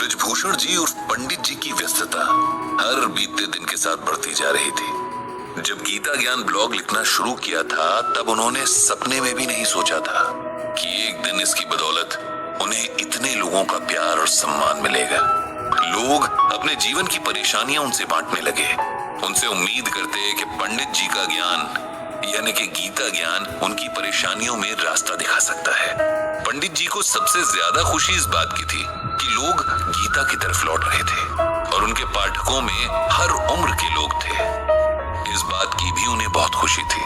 ब्रिजभूषण जी उर्फ पंडित जी की व्यस्तता हर बीतते दिन के साथ बढ़ती जा रही थी। जब गीता ज्ञान ब्लॉग लिखना शुरू किया था तब उन्होंने सपने में भी नहीं सोचा था कि एक दिन इसकी बदौलत उन्हें इतने लोगों का प्यार और सम्मान मिलेगा। लोग अपने जीवन की परेशानियां उनसे बांटने लगे, उनसे उम्मीद करते कि पंडित जी का ज्ञान यानी कि गीता ज्ञान उनकी परेशानियों में रास्ता दिखा सकता है। पंडित जी को सबसे ज्यादा खुशी इस बात की थी कि लोग गीता की तरफ लौट रहे थे और उनके पाठकों में हर उम्र के लोग थे। इस बात की भी उन्हें बहुत खुशी थी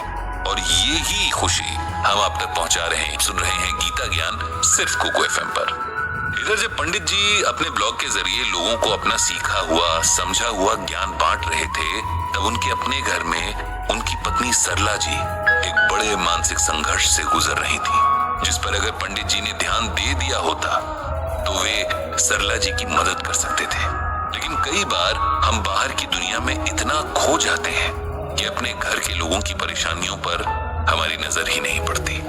और ये ही खुशी हम आप तक पहुंचा रहे हैं। सुन रहे हैं गीता ज्ञान सिर्फ कुकू एफएम पर। इधर जब पंडित जी अपने ब्लॉग के जरिए लोगों को अपना सीखा हुआ समझा हुआ ज्ञान बांट रहे थे तब उनके अपने घर में उनकी पत्नी सरला जी एक बड़े मानसिक संघर्ष से गुजर रही थी, जिस पर अगर पंडित जी ने ध्यान दे दिया होता तो वे सरला जी की मदद कर सकते थे। लेकिन कई बार हम बाहर की दुनिया में इतना खो जाते हैं कि अपने घर के लोगों की परेशानियों पर हमारी नजर ही नहीं पड़ती।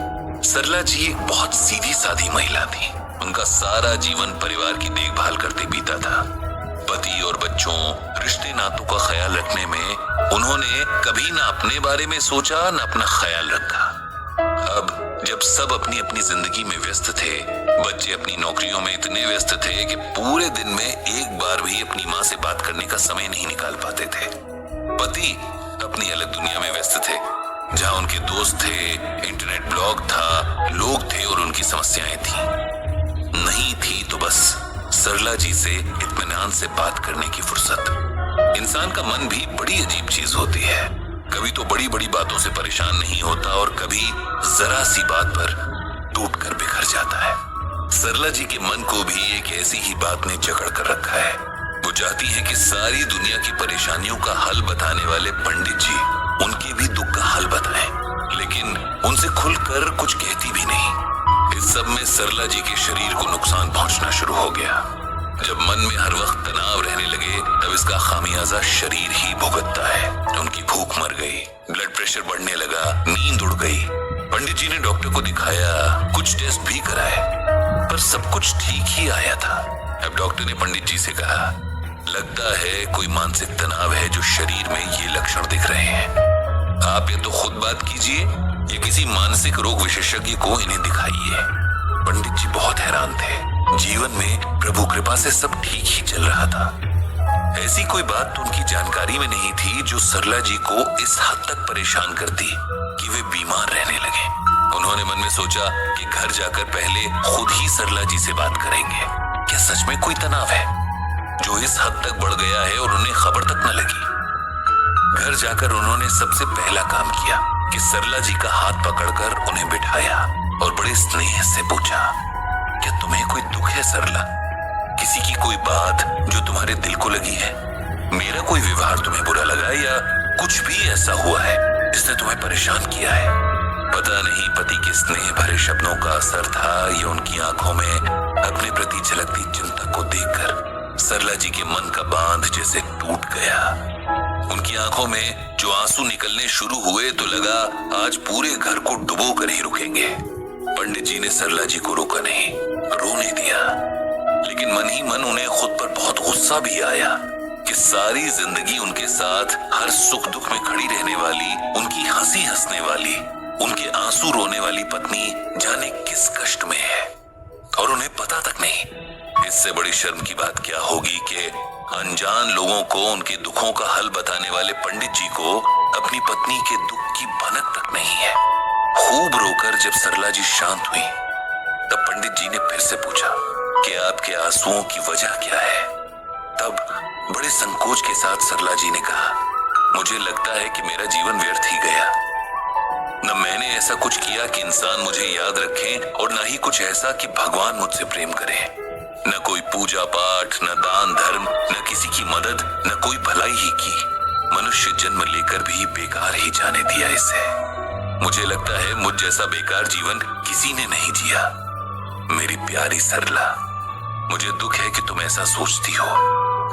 सरला जी एक बहुत सीधी सादी महिला थी। उनका सारा जीवन परिवार की देखभाल करते बीता था। पति और बच्चों रिश्ते नातों का ख्याल रखने में उन्होंने कभी ना अपने बारे में सोचा न अपना ख्याल रखा। अब जब सब अपनी अपनी जिंदगी में व्यस्त थे, बच्चे अपनी नौकरियों में इतने व्यस्त थे कि पूरे दिन में एक बार भी अपनी माँ से बात करने का समय नहीं निकाल पाते थे। पति अपनी अलग दुनिया में व्यस्त थे जहाँ उनके दोस्त थे, इंटरनेट ब्लॉग था, लोग थे और उनकी समस्याएं थी। नहीं थी तो बस सरला जी से इत्मीनान से बात करने की फुर्सत। इंसान का मन भी बड़ी अजीब चीज होती है। कभी तो बड़ी बड़ी बातों से परेशान नहीं होता और कभी जरा सी बात पर टूट कर बिखर जाता है। सरला जी के मन को भी एक ऐसी ही बात ने जकड़ कर रखा है। वो चाहती है कि सारी दुनिया की परेशानियों का हल बताने वाले पंडित जी उनके भी दुख का हल बताएं, लेकिन उनसे खुलकर कुछ कहती भी नहीं। इस सब में सरला जी के शरीर को नुकसान पहुंचना शुरू हो गया। जब मन में हर वक्त तनाव रहने लगे तब इसका खामियाजा शरीर ही भुगतता है। उनकी भूख मर गई, ब्लड प्रेशर बढ़ने लगा, नींद उड़ गई। पंडित जी ने डॉक्टर को दिखाया, कुछ टेस्ट भी कराए, पर सब कुछ ठीक ही आया था। अब डॉक्टर ने पंडित जी से कहा, लगता है कोई मानसिक तनाव है जो शरीर में ये लक्षण दिख रहे हैं। आप या तो खुद बात कीजिए या किसी मानसिक रोग विशेषज्ञ को इन्हें दिखाइए। पंडित जी बहुत हैरान थे। जीवन में प्रभु कृपा से सब ठीक ही चल रहा था। ऐसी कोई बात तो उनकी जानकारी में नहीं थी जो सरला जी को इस हद तक परेशान करती कि वे बीमार रहने लगे। उन्होंने मन में सोचा कि घर जाकर पहले खुद ही सरला जी से बात करेंगे। क्या सच में कोई तनाव है जो इस हद तक बढ़ गया है और उन्हें खबर तक न लगी? घर जाकर उन्होंने सबसे पहला काम किया कि सरला जी का हाथ पकड़कर उन्हें बिठाया और बड़े स्नेह से पूछा, क्या तुम्हें कोई दुख है सरला? किसी की कोई बात जो तुम्हारे दिल को लगी है? मेरा कोई व्यवहार तुम्हें बुरा लगा या कुछ भी ऐसा हुआ है जिसने तुम्हें परेशान किया है? पता नहीं पति के स्नेह भरे शब्दों का असर था या उनकी आंखों में अपने प्रति झलकती चिंता को देखकर सरला जी के मन का बांध जैसे टूट गया। उनकी आंखों में जो आंसू निकलने शुरू हुए तो लगा आज पूरे घर को डुबो कर ही रुकेंगे। पंडित जी ने सरला जी को रोका नहीं, रोने दिया, लेकिन मन ही मन उन्हें खुद पर बहुत गुस्सा भी आया कि सारी जिंदगी उनके साथ हर सुख दुख में खड़ी रहने वाली, उनकी हंसी हंसने वाली, उनके आंसू रोने वाली पत्नी जाने किस कष्ट में है और उन्हें पता तक नहीं। इससे बड़ी शर्म की बात क्या होगी कि अनजान लोगों को उनके दुखों का हल बताने वाले पंडित जी को अपनी पत्नी के दुख की भनक तक नहीं है। खूब रोकर जब सरला जी शांत हुई तब पंडित जी ने फिर से पूछा कि आपके आंसुओं की वजह क्या है? तब बड़े संकोच के साथ सरला जी ने कहा, मुझे लगता है कि मेरा जीवन व्यर्थ ही गया। न मैंने ऐसा कुछ किया कि इंसान मुझे याद रखे और न ही कुछ ऐसा कि भगवान मुझसे प्रेम करे। न कोई पूजा पाठ, न दान धर्म, न किसी की मदद, न कोई भलाई ही की। मनुष्य जन्म लेकर भी बेकार ही जाने दिया इसे। मुझे लगता है मुझ जैसा बेकार जीवन किसी ने नहीं जिया। मेरी प्यारी सरला, मुझे दुख है कि तुम ऐसा सोचती हो।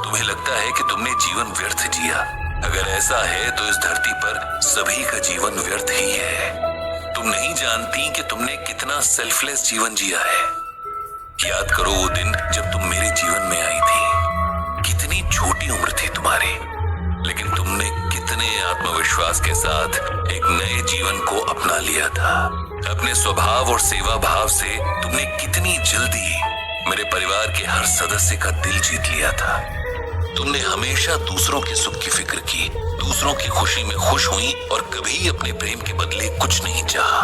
तुम्हें लगता है कि तुमने जीवन व्यर्थ जिया। अगर ऐसा है तो इस धरती पर सभी का जीवन व्यर्थ ही है। तुम नहीं जानती कि तुमने कितना सेल्फलेस जीवन जिया है। याद करो वो दिन जब तुम मेरे जीवन में आई थी। तुम्हारी, लेकिन तुमने कितने आत्मविश्वास के साथ एक नए जीवन को अपना लिया था। अपने स्वभाव और सेवा भाव से तुमने कितनी जल्दी मेरे परिवार के हर सदस्य का दिल जीत लिया था। तुमने हमेशा दूसरों के सुख की फिक्र की, दूसरों की खुशी में खुश हुई और कभी अपने प्रेम के बदले कुछ नहीं चाहा।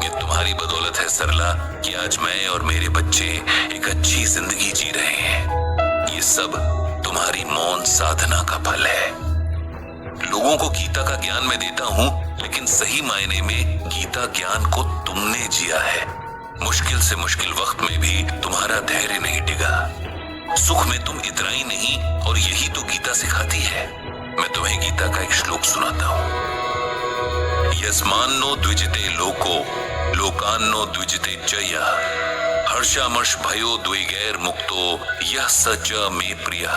ये तुम्हारी बदौलत है सरला कि आज मैं और मेरे बच्चे एक अच्छी जिंदगी जी रहे हैं। ये सब तुम्हारी मौन साधना का फल है। लोगों को गीता का ज्ञान मैं देता हूँ, लेकिन सही मायने में गीता ज्ञान को तुमने जिया है। मुश्किल से मुश्किल वक्त में भी तुम्हारा धैर्य नहीं डिगा। सुख में तुम इतराई नहीं, और यही तो गीता सिखाती है। मैं तुम्हें गीता का एक श्लोक सुनाता हूँ। यस्मान्नो द्विजिते लोको लोकान्नो द्विजिते च यः हर्षामर्ष भयो द्वैगैर मुक्तो यह सच में प्रिया।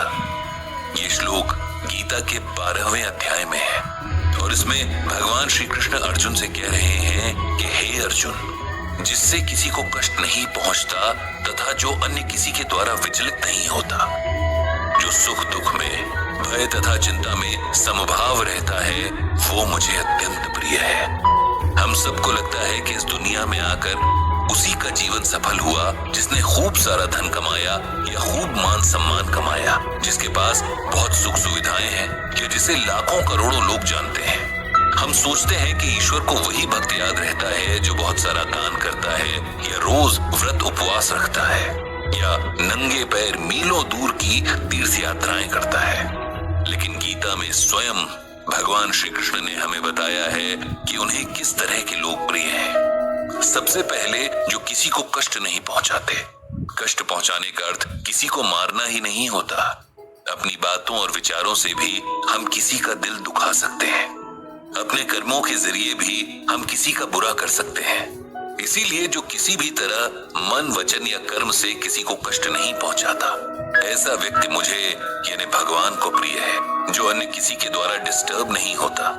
ये श्लोक गीता के 12वें अध्याय में है, और इसमें भगवान श्री कृष्ण अर्जुन से कह रहे हैं कि हे अर्जुन, जिससे किसी को कष्ट नहीं पहुंचता तथा जो अन्य किसी के द्वारा विचलित नहीं होता, जो सुख दुख में, भय तथा चिंता में समभाव रहता है, वो मुझे अत्यंत प्रिय है। हम सबको लगता है कि इस दुनिया में आकर उसी का जीवन सफल हुआ जिसने खूब सारा धन कमाया या खूब मान सम्मान कमाया, जिसके पास बहुत सुख सुविधाएं हैं, या जिसे लाखों करोड़ों लोग जानते हैं। हम सोचते हैं कि ईश्वर को वही भक्त याद रहता है जो बहुत सारा दान करता है, या रोज व्रत उपवास रखता है, या नंगे पैर मीलों दूर की तीर्थ यात्राएं करता है। लेकिन गीता में स्वयं भगवान श्री कृष्ण ने हमें बताया है कि उन्हें किस तरह के लोग प्रिय हैं। सबसे पहले जो किसी को कष्ट नहीं पहुंचाते। कष्ट पहुंचाने का अर्थ किसी को मारना ही नहीं होता। अपनी बातों और विचारों से भी हम किसी का दिल दुखा सकते हैं। अपने कर्मों के जरिए भी हम किसी का बुरा कर सकते हैं। इसीलिए जो किसी भी तरह मन, वचन या कर्म से किसी को कष्ट नहीं पहुंचाता, ऐसा व्यक्ति मुझे यानी भगवान को प्रिय है, जो अन्य किसी के द्वारा डिस्टर्ब नहीं होता।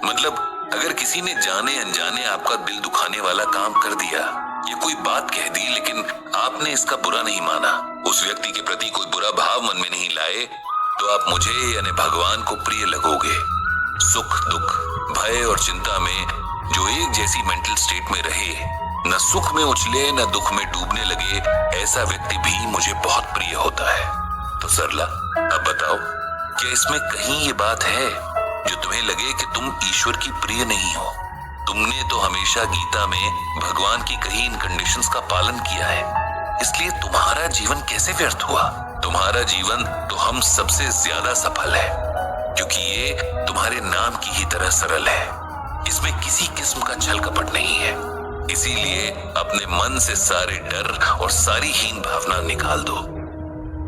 मतलब अगर किसी ने जाने अनजाने आपका दिल दुखाने वाला काम कर दिया, या कोई बात कह दी लेकिन आपने इसका बुरा नहीं माना, उस व्यक्ति के प्रति कोई बुरा भाव मन में नहीं लाए, तो आप मुझे यानी भगवान को प्रिय लगोगे। सुख दुख, भय और चिंता में जो एक जैसी मेंटल स्टेट में रहे, न सुख में उछले न दुख में डूबने लगे, ऐसा व्यक्ति भी मुझे बहुत प्रिय होता है। तो सरला, अब बताओ, क्या इसमें कहीं ये बात है जो तुम्हें लगे कि तुम ईश्वर की प्रिय नहीं हो? तुमने तो हमेशा गीता में भगवान की कही इन कंडीशंस का पालन किया है, इसलिए तुम्हारा जीवन कैसे व्यर्थ हुआ? तुम्हारा जीवन तो हम सबसे ज्यादा सफल है, क्योंकि ये तुम्हारे नाम की ही तरह सरल है। इसमें किसी किस्म का छल कपट नहीं है। इसीलिए अपने मन से सारे डर और सारी हीन भावना निकाल दो।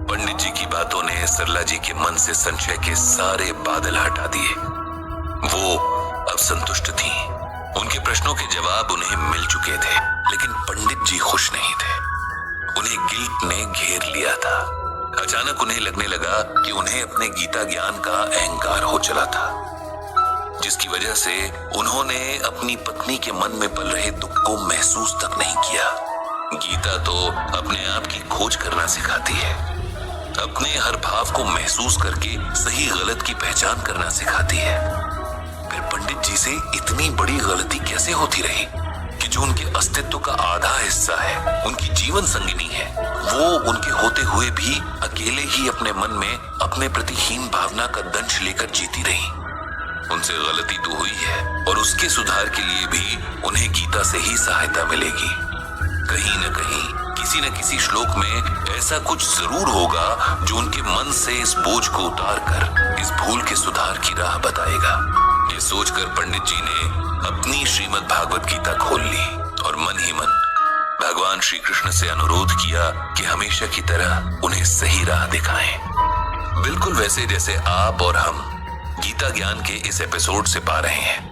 पंडित जी की बातों ने सरला जी के मन से संशय के सारे बादल हटा दिए। वो अब संतुष्ट थी। उनके प्रश्नों के जवाब उन्हें मिल चुके थे, लेकिन पंडित जी खुश नहीं थे। उन्हें गिल्ट ने घेर लिया था। अचानक उन्हें लगने लगा कि उन्हें अपने गीता ज्ञान का अहंकार हो चला था, जिसकी वजह से उन्होंने अपनी पत्नी के मन में पल रहे दुख को महसूस तक नहीं किया। गीता तो अपने आप की खोज करना सिखाती है, अपने हर भाव को महसूस करके सही गलत की पहचान करना सिखाती है। फिर पंडित जी से इतनी बड़ी गलती कैसे होती रही कि जो उनके अस्तित्व का आधा हिस्सा है, उनकी जीवन संगिनी है, वो उनके होते हुए भी अकेले ही अपने मन में अपने प्रति हीन भावना का दंश लेकर जीती रही। उनसे गलती तो हुई है, और उसके सुधार के लिए भी उन्हें गीता से ही सहायता मिलेगी। कहीं न कहीं किसी न किसी श्लोक में ऐसा कुछ जरूर होगा जो उनके मन से इस बोझ को उतार कर इस भूल के सुधार की राह बताएगा। ये सोचकर पंडित जी ने अपनी श्रीमद् भागवत गीता खोल ली और मन ही मन भगवान श्री कृष्ण से अनुरोध किया कि हमेशा की तरह उन्हें सही राह दिखाएं। बिल्कुल वैसे जैसे आप और हम गीता ज्ञान के इस एपिसोड से पा रहे हैं।